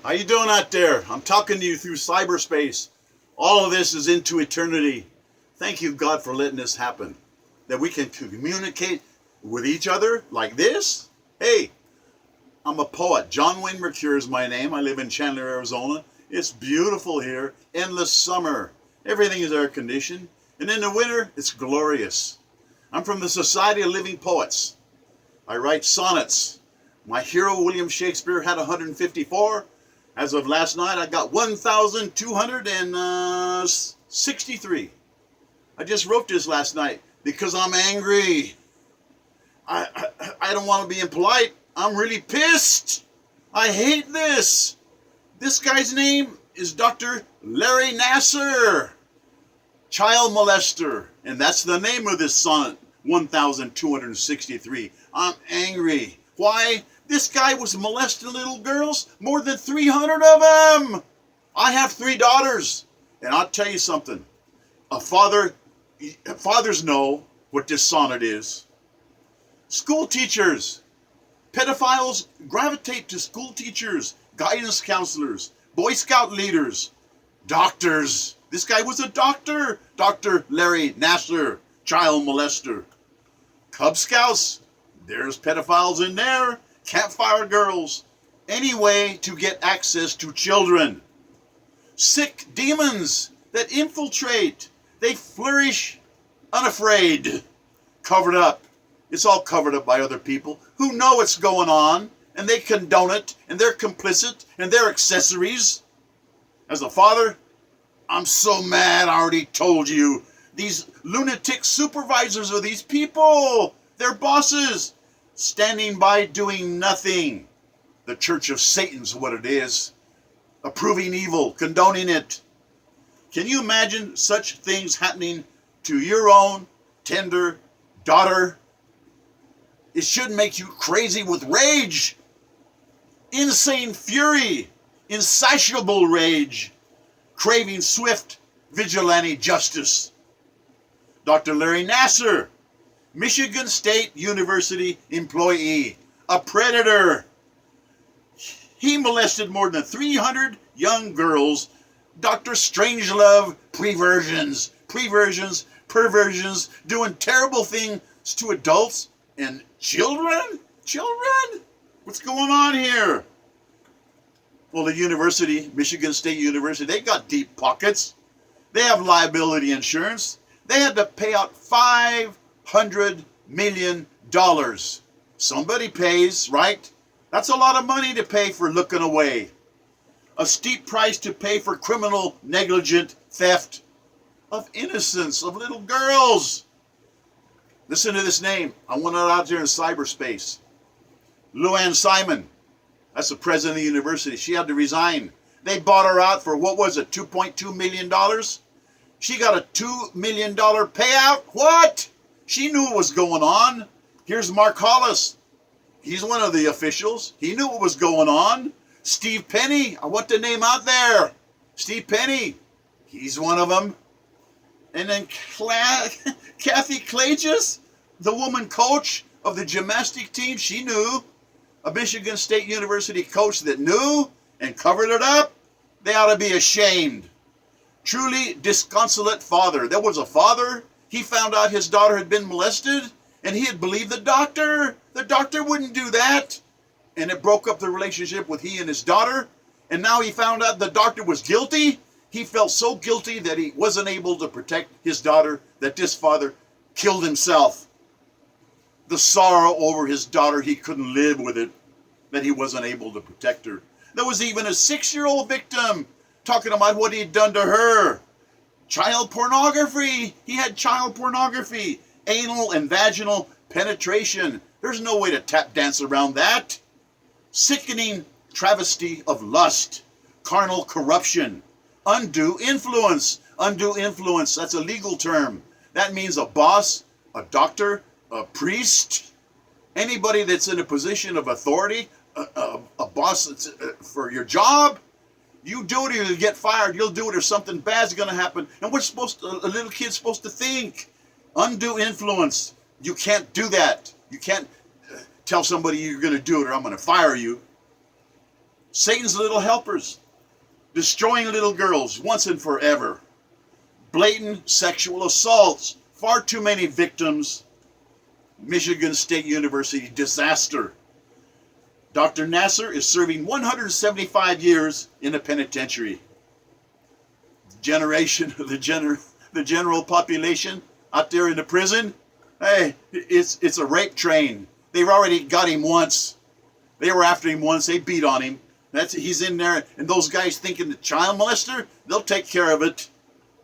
How you doing out there? I'm talking to you through cyberspace. All of this is into eternity. Thank you, God, for letting this happen. That we can communicate with each other like this. Hey, I'm a poet. John Wayne Mercure is my name. I live in Chandler, Arizona. It's beautiful here. Endless summer. Everything is air conditioned. And in the winter, it's glorious. I'm from the Society of Living Poets. I write sonnets. My hero, William Shakespeare, had 154. As of last night, I got 1,263. I just wrote this last night because I'm angry. I don't want to be impolite. I'm really pissed. I hate this. This guy's name is Dr. Larry Nassar, child molester. And that's the name of this sonnet, 1,263. I'm angry. Why? This guy was molesting little girls, more than 300 of them. I have 3 daughters. And I'll tell you something. Fathers know what this sonnet is. School teachers, pedophiles gravitate to school teachers, guidance counselors, Boy Scout leaders, doctors. This guy was a doctor, Dr. Larry Nassar, child molester. Cub Scouts, there's pedophiles in there, campfire girls, any way to get access to children. Sick demons that infiltrate, they flourish unafraid, covered up. It's all covered up by other people who know what's going on, and they condone it, and they're complicit, and they're accessories. As a father, I'm so mad. I already told you. These lunatic supervisors are these people. They're bosses, standing by doing nothing. The Church of Satan's what it is. Approving evil, condoning it. Can you imagine such things happening to your own tender daughter? It should make you crazy with rage. Insane fury. Insatiable rage. Craving swift vigilante justice. Dr. Larry Nassar, Michigan State University employee, a predator. He molested more than 300 young girls. Dr. Strangelove, perversions, doing terrible things to adults and children? Children? What's going on here? Well, the university, Michigan State University, they got deep pockets. They have liability insurance. They had to pay out $500 million. Somebody pays, right? That's a lot of money to pay for looking away. A steep price to pay for criminal negligent theft of innocence of little girls. Listen to this name. I want it out there in cyberspace. Luann Simon. That's the president of the university. She had to resign. They bought her out for, what was it, $2.2 million? She got a $2 million payout? What? She knew what was going on. Here's Mark Hollis. He's one of the officials. He knew what was going on. Steve Penny. I want the name out there. Steve Penny. He's one of them. And then Kathy Klages, the woman coach of the gymnastic team, she knew. A Michigan State University coach that knew and covered it up. They ought to be ashamed. Truly disconsolate father. There was a father. He found out his daughter had been molested, and he had believed the doctor. The doctor wouldn't do that. And it broke up the relationship with he and his daughter. And now he found out the doctor was guilty. He felt so guilty that he wasn't able to protect his daughter, that this father killed himself. The sorrow over his daughter, he couldn't live with it, that he wasn't able to protect her. There was even a 6-year-old victim talking about what he'd done to her. Child pornography. He had child pornography. Anal and vaginal penetration. There's no way to tap dance around that. Sickening travesty of lust. Carnal corruption. Undue influence. Undue influence, that's a legal term. That means a boss, a doctor, a priest, anybody that's in a position of authority, a boss that's, for your job. You do it or you get fired. You'll do it or something bad's going to happen. And what's a little kid's supposed to think? Undue influence. You can't do that. You can't tell somebody you're going to do it or I'm going to fire you. Satan's little helpers, destroying little girls once and forever. Blatant sexual assaults, far too many victims. Michigan State University disaster. Dr. Nassar is serving 175 years in a penitentiary. The general population out there in the prison, hey, it's a rape train. They've already got him once. They were after him once. They beat on him. He's in there, and those guys thinking the child molester, they'll take care of it.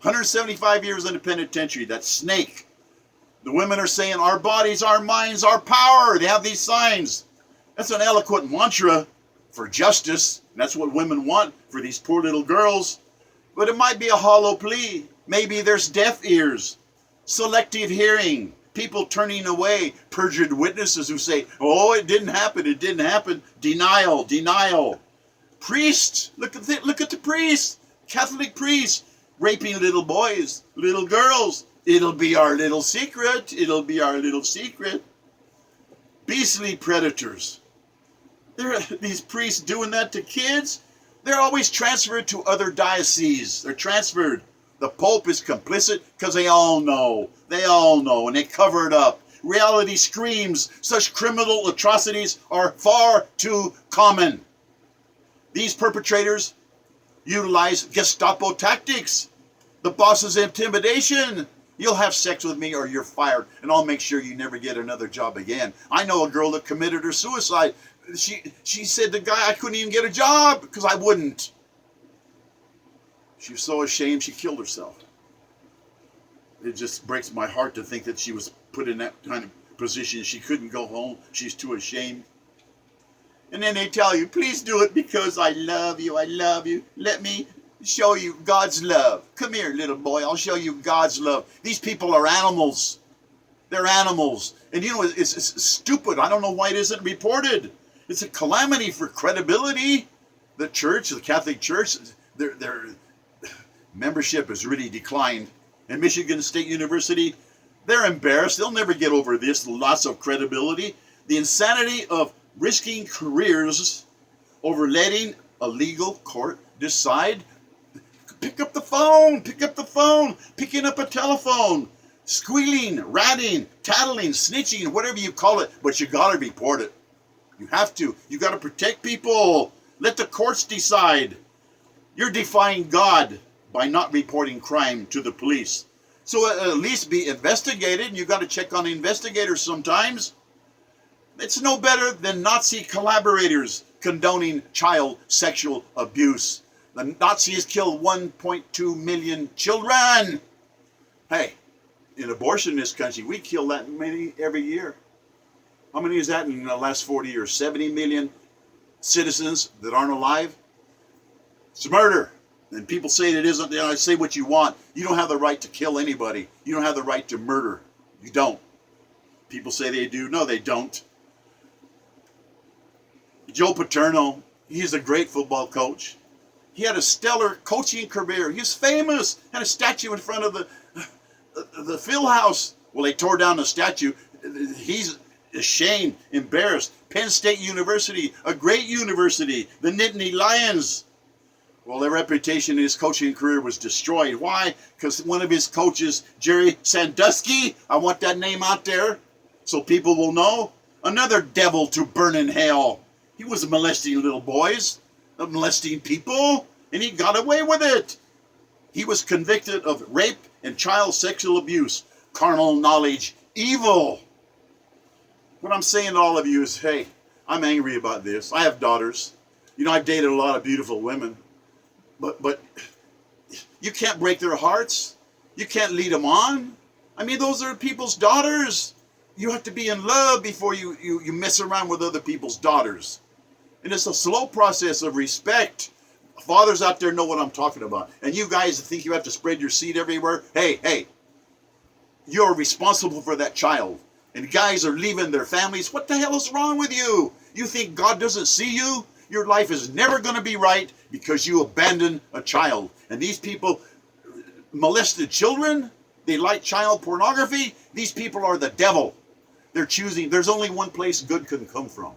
175 years in the penitentiary. That snake. The women are saying, our bodies, our minds, our power. They have these signs. That's an eloquent mantra for justice. And that's what women want for these poor little girls. But it might be a hollow plea. Maybe there's deaf ears, selective hearing, people turning away, perjured witnesses who say, oh, it didn't happen, it didn't happen. Denial, denial. Priests, look at the priests, Catholic priests, raping little boys, little girls. It'll be our little secret. It'll be our little secret. Beastly predators. These priests doing that to kids. They're always transferred to other dioceses. They're transferred. The Pope is complicit because they all know. They all know, and they cover it up. Reality screams such criminal atrocities are far too common. These perpetrators utilize Gestapo tactics. The boss's intimidation. You'll have sex with me or you're fired, and I'll make sure you never get another job again. I know a girl that committed her suicide. She said to the guy, I couldn't even get a job because I wouldn't. She was so ashamed she killed herself. It just breaks my heart to think that she was put in that kind of position. She couldn't go home. She's too ashamed. And then they tell you, please do it because I love you. I love you. Let me show you God's love. Come here, little boy. I'll show you God's love. These people are animals. They're animals. And you know, it's stupid. I don't know why it isn't reported. It's a calamity for credibility. The church, the Catholic Church, their membership has really declined. And Michigan State University, they're embarrassed. They'll never get over this loss of credibility. The insanity of risking careers over letting a legal court decide. Pick up the phone, picking up a telephone, squealing, ratting, tattling, snitching, whatever you call it, but you gotta report it. You have to. You gotta protect people. Let the courts decide. You're defying God by not reporting crime to the police. So at least be investigated, and you gotta check on investigators sometimes. It's no better than Nazi collaborators condoning child sexual abuse. The Nazis killed 1.2 million children. Hey, in abortion in this country, we kill that many every year. How many is that in the last 40 years? 70 million citizens that aren't alive? It's murder. And people say it isn't. You know, say what you want. You don't have the right to kill anybody. You don't have the right to murder. You don't. People say they do. No, they don't. Joe Paterno, he's a great football coach. He had a stellar coaching career. He was famous. Had a statue in front of the field house. Well, they tore down the statue. He's ashamed, embarrassed. Penn State University, a great university. The Nittany Lions. Well, their reputation in his coaching career was destroyed. Why? Because one of his coaches, Jerry Sandusky, I want that name out there so people will know. Another devil to burn in hell. He was molesting little boys, molesting people, and he got away with it. He was convicted of rape and child sexual abuse, carnal knowledge, evil. What I'm saying to all of you is, hey, I'm angry about this. I have daughters. You know, I've dated a lot of beautiful women. But you can't break their hearts. You can't lead them on. I mean, those are people's daughters. You have to be in love before you mess around with other people's daughters. And it's a slow process of respect. Fathers out there know what I'm talking about. And you guys think you have to spread your seed everywhere. Hey, you're responsible for that child. And guys are leaving their families. What the hell is wrong with you? You think God doesn't see you? Your life is never going to be right because you abandoned a child. And these people molested children. They like child pornography. These people are the devil. They're choosing. There's only one place good can come from.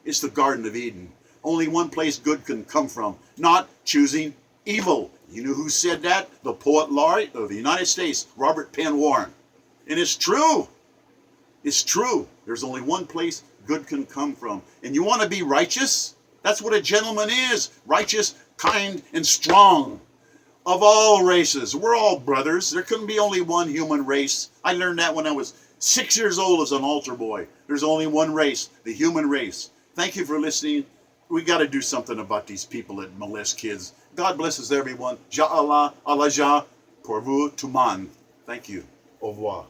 It's the Garden of Eden. only one place good can come from, not choosing evil. You know who said that? The poet laureate of the United States, Robert Penn Warren. And it's true. It's true. There's only one place good can come from. And you want to be righteous? That's what a gentleman is. Righteous, kind, and strong. Of all races. We're all brothers. There couldn't be only one human race. I learned that when I was 6 years old as an altar boy. There's only one race, the human race. Thank you for listening. We got to do something about these people that molest kids. God blesses everyone. Ja Allah, Allah Ja, pour vous tout le monde. Thank you. Au revoir.